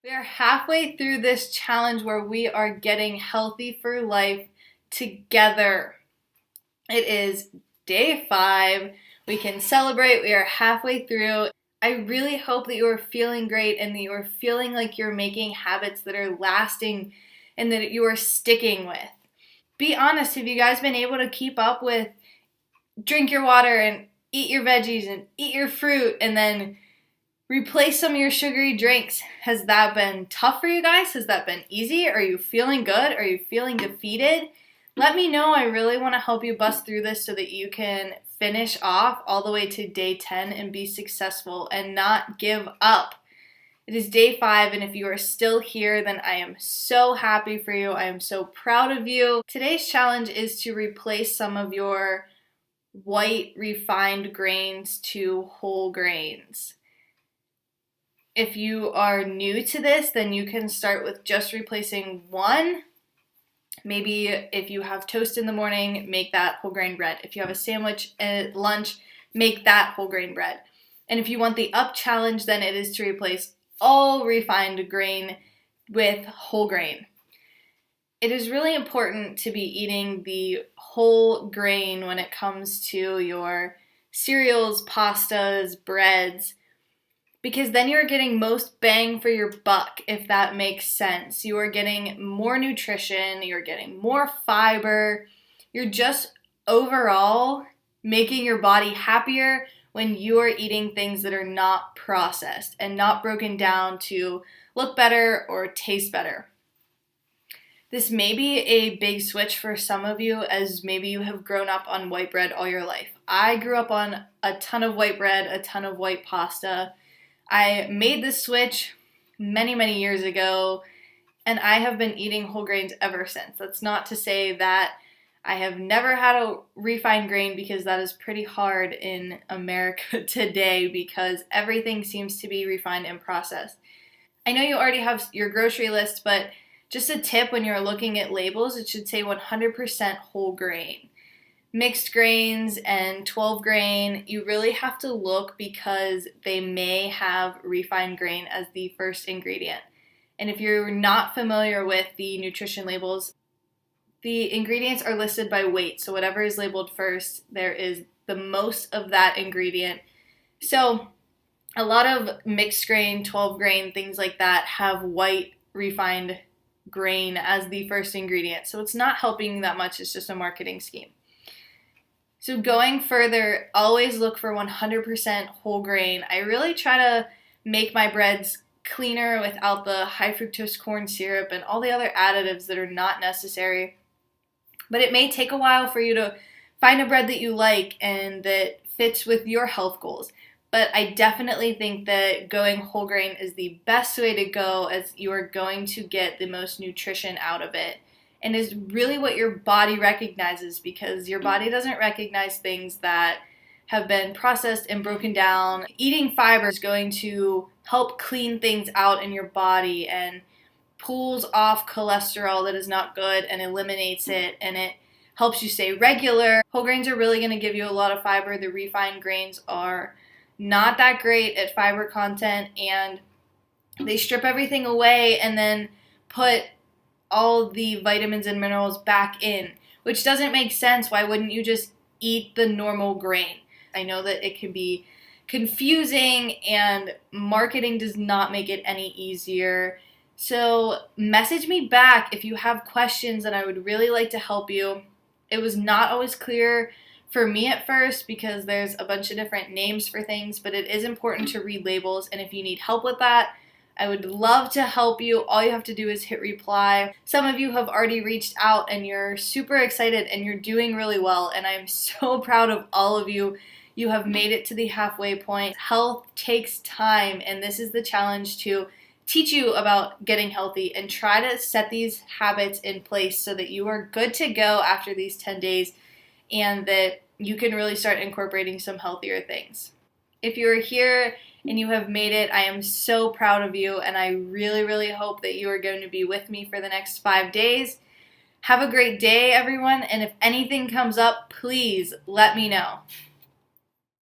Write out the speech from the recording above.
We are halfway through this challenge where we are getting healthy for life together. It is day 5. We can celebrate. We are halfway through. I really hope that you are feeling great and that you are feeling like you're making habits that are lasting and that you are sticking with. Be honest, have you guys been able to keep up with drink your water and eat your veggies and eat your fruit and then replace some of your sugary drinks? Has that been tough for you guys? Has that been easy? Are you feeling good? Are you feeling defeated? Let me know. I really want to help you bust through this so that you can finish off all the way to day 10 and be successful and not give up. It is day 5, and if you are still here, then I am so happy for you. I am so proud of you. Today's challenge is to replace some of your white refined grains to whole grains. If you are new to this, then you can start with just replacing one. Maybe if you have toast in the morning, make that whole grain bread. If you have a sandwich at lunch, make that whole grain bread. And if you want the up challenge, then it is to replace all refined grain with whole grain. It is really important to be eating the whole grain when it comes to your cereals, pastas, breads, because then you're getting most bang for your buck, if that makes sense. You are getting more nutrition, you're getting more fiber, you're just overall making your body happier when you are eating things that are not processed and not broken down to look better or taste better. This may be a big switch for some of you, as maybe you have grown up on white bread all your life. I grew up on a ton of white bread, a ton of white pasta. I made this switch many years ago, and I have been eating whole grains ever since. That's not to say that I have never had a refined grain, because that is pretty hard in America today because everything seems to be refined and processed. I know you already have your grocery list, but just a tip: when you're looking at labels, it should say 100% whole grain. Mixed grains and 12 grain, you really have to look because they may have refined grain as the first ingredient. And if you're not familiar with the nutrition labels, the ingredients are listed by weight. So whatever is labeled first, there is the most of that ingredient. So a lot of mixed grain, 12 grain, things like that have white refined grain as the first ingredient. So it's not helping that much. It's just a marketing scheme. So going further, always look for 100% whole grain. I really try to make my breads cleaner without the high fructose corn syrup and all the other additives that are not necessary. But it may take a while for you to find a bread that you like and that fits with your health goals. But I definitely think that going whole grain is the best way to go, as you are going to get the most nutrition out of it. And is really what your body recognizes, because your body doesn't recognize things that have been processed and broken down. Eating fiber is going to help clean things out in your body and pulls off cholesterol that is not good and eliminates it, and it helps you stay regular. Whole grains are really going to give you a lot of fiber. The refined grains are not that great at fiber content, and they strip everything away and then put all the vitamins and minerals back in, which doesn't make sense. Why wouldn't you just eat the normal grain? I know that it can be confusing, and marketing does not make it any easier. So message me back if you have questions, and I would really like to help you. It was not always clear for me at first because there's a bunch of different names for things, but it is important to read labels, and if you need help with that, I would love to help you. All you have to do is hit reply. Some of you have already reached out and you're super excited and you're doing really well, and I'm so proud of all of you. You have made it to the halfway point. Health takes time, and this is the challenge to teach you about getting healthy and try to set these habits in place so that you are good to go after these 10 days and that you can really start incorporating some healthier things. If you're here and you have made it, I am so proud of you, and I really hope that you are going to be with me for the next 5 days. Have a great day, everyone, and if anything comes up, please let me know.